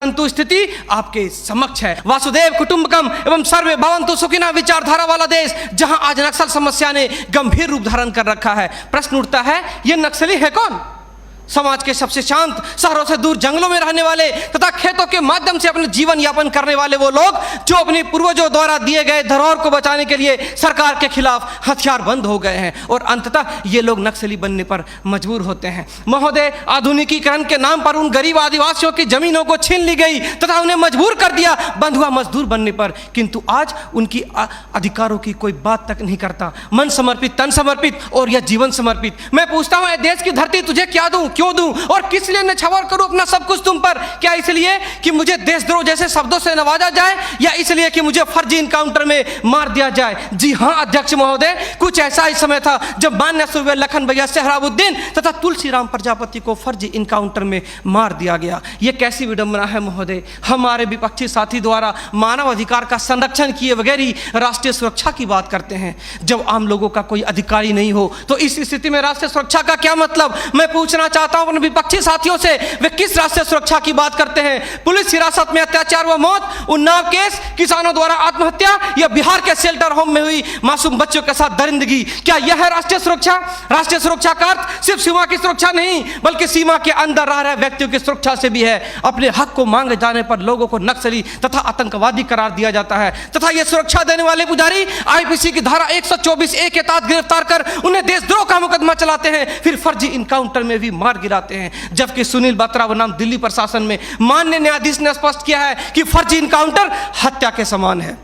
परंतु स्थिति आपके समक्ष है। वासुदेव कुटुंबकम एवं सर्वे भवन्तु सुखिनः विचारधारा वाला देश, जहां आज नक्सल समस्या ने गंभीर रूप धारण कर रखा है। प्रश्न उठता है, ये नक्सली है कौन? समाज के सबसे शांत, शहरों से दूर जंगलों में रहने वाले तथा खेतों के माध्यम से अपने जीवन यापन करने वाले वो लोग जो अपने पूर्वजों द्वारा दिए गए धरोहर को बचाने के लिए सरकार के खिलाफ हथियार बंद हो गए हैं और अंततः ये लोग नक्सली बनने पर मजबूर होते हैं। महोदय, आधुनिकीकरण के नाम पर उन गरीब आदिवासियों की जमीनों को छीन ली गई तथा उन्हें मजबूर कर दिया बंधुआ मजदूर बनने पर, किंतु आज उनकी अधिकारों की कोई बात तक नहीं करता। मन समर्पित, तन समर्पित और यह जीवन समर्पित। मैं पूछता हूं, देश की धरती तुझे क्या दूं, क्यों दूं और किस लिए न्यौछावर करूं अपना सब कुछ तुम पर? क्या इसलिए कि मुझे देशद्रोह जैसे शब्दों से नवाजा जाए या इसलिए कि मुझे फर्जी इनकाउंटर में मार दिया जाए? जी हां अध्यक्ष महोदय, कुछ ऐसा ही समय था जब मान्य सूबे लखन भैया सोहराबुद्दीन तथा तुलसीराम प्रजापति को फर्जी इनकाउंटर में मार दिया गया। यह कैसी विडंबना है महोदय, हमारे विपक्षी साथी द्वारा मानव अधिकार का संरक्षण किए बगैर ही राष्ट्रीय सुरक्षा की बात करते हैं। जब आम लोगों का कोई अधिकार ही नहीं हो तो इस स्थिति में राष्ट्रीय सुरक्षा का क्या मतलब? मैं पूछना चाहता हूं अपने विपक्षी साथियों से, वे किस राष्ट्रीय सुरक्षा की बात करते हैं? पुलिस हिरासत में अत्याचार व मौत, उन्नाव केस, किसानों द्वारा आत्महत्या या बिहार के शेल्टर होम में हुई मासूम बच्चों के साथ दरिंदगी, क्या यह है राष्ट्रीय सुरक्षा? राष्ट्रीय सुरक्षा का अर्थ सिर्फ सीमा की सुरक्षा नहीं बल्कि सीमा के अंदर रह रहे व्यक्तियों की सुरक्षा से भी है। अपने हक को मांगे जाने पर लोगों को नक्सली तथा आतंकवादी करार दिया जाता है तथा यह सुरक्षा देने वाले पुजारी आईपीसी की धारा 124A के तहत गिरफ्तार कर उन्हें देशद्रोह का मुकदमा चलाते हैं, फिर फर्जी इनकाउंटर में भी मार गिराते हैं। जबकि सुनील बत्रा बनाम दिल्ली प्रशासन में माननीय न्यायाधीश ने स्पष्ट किया है कि फर्जी इनकाउंटर हत्या के समान है।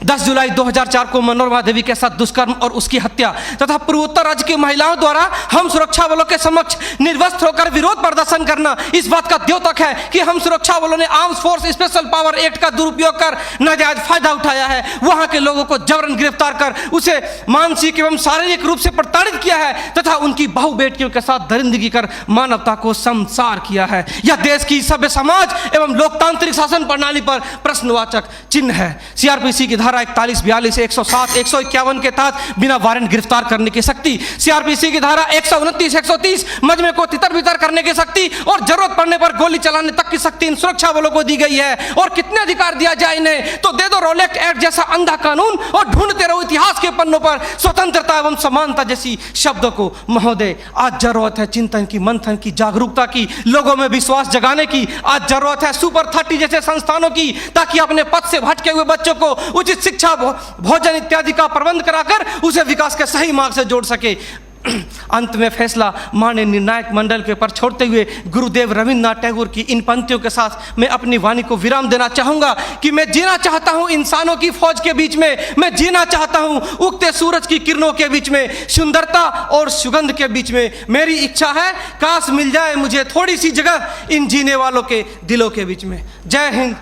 10 जुलाई 2004 को मनोरमा देवी के साथ दुष्कर्म और उसकी हत्या तथा पूर्वोत्तर राज्य की महिलाओं द्वारा हम सुरक्षा बलों के समक्ष निर्वस्त्र होकर विरोध प्रदर्शन करना इस बात का द्योतक है कि हम सुरक्षा बलों ने arms force special power act का दुरुपयोग कर नाजायज फायदा उठाया है। वहां के लोगों को जबरन गिरफ्तार कर उसे मानसिक एवं शारीरिक रूप से प्रताड़ित किया है तथा उनकी बहु बेटियों के साथ दरिंदगी कर मानवता को संसार किया है। यह देश की सभ्य समाज एवं लोकतांत्रिक शासन प्रणाली पर प्रश्नवाचक चिन्ह है। सीआरपीसी की धारा 41, 42, 107, 151 के तहत बिना वारंट गिरफ्तार करने की शक्ति, सीआरपीसी की धारा 129, 130 मजमे को तितर बितर करने की शक्ति और जरूरत पड़ने पर गोली चलाने तक की शक्ति इन सुरक्षा बलों को दी गई है। और कितने अधिकार दिया जाए इन्हें? तो दे दो रोलेक्ट एक्ट जैसा अंधा कानून और ढूंढते रहो इतिहास के पन्नों पर स्वतंत्रता एवं समानता जैसी शब्दों को। महोदय, आज जरूरत है चिंतन की, मंथन की, जागरूकता की, लोगों में विश्वास जगाने की। आज जरूरत है सुपर 30 जैसे संस्थानों की, ताकि अपने पथ से भटके हुए बच्चों को उचित शिक्षा, भोजन इत्यादि का प्रबंध कराकर उसे विकास के सही मार्ग से जोड़ सके। अंत में फैसला माननीय निर्णायक मंडल के पर छोड़ते हुए गुरुदेव रविन्द्रनाथ टैगोर की इन पंक्तियों के साथ मैं अपनी वाणी को विराम देना चाहूंगा कि मैं जीना चाहता हूं इंसानों की फौज के बीच में, मैं जीना चाहता हूं उगते सूरज की किरणों के बीच में, सुंदरता और सुगंध के बीच में। मेरी इच्छा है काश मिल जाए मुझे थोड़ी सी जगह इन जीने वालों के दिलों के बीच में। जय हिंद,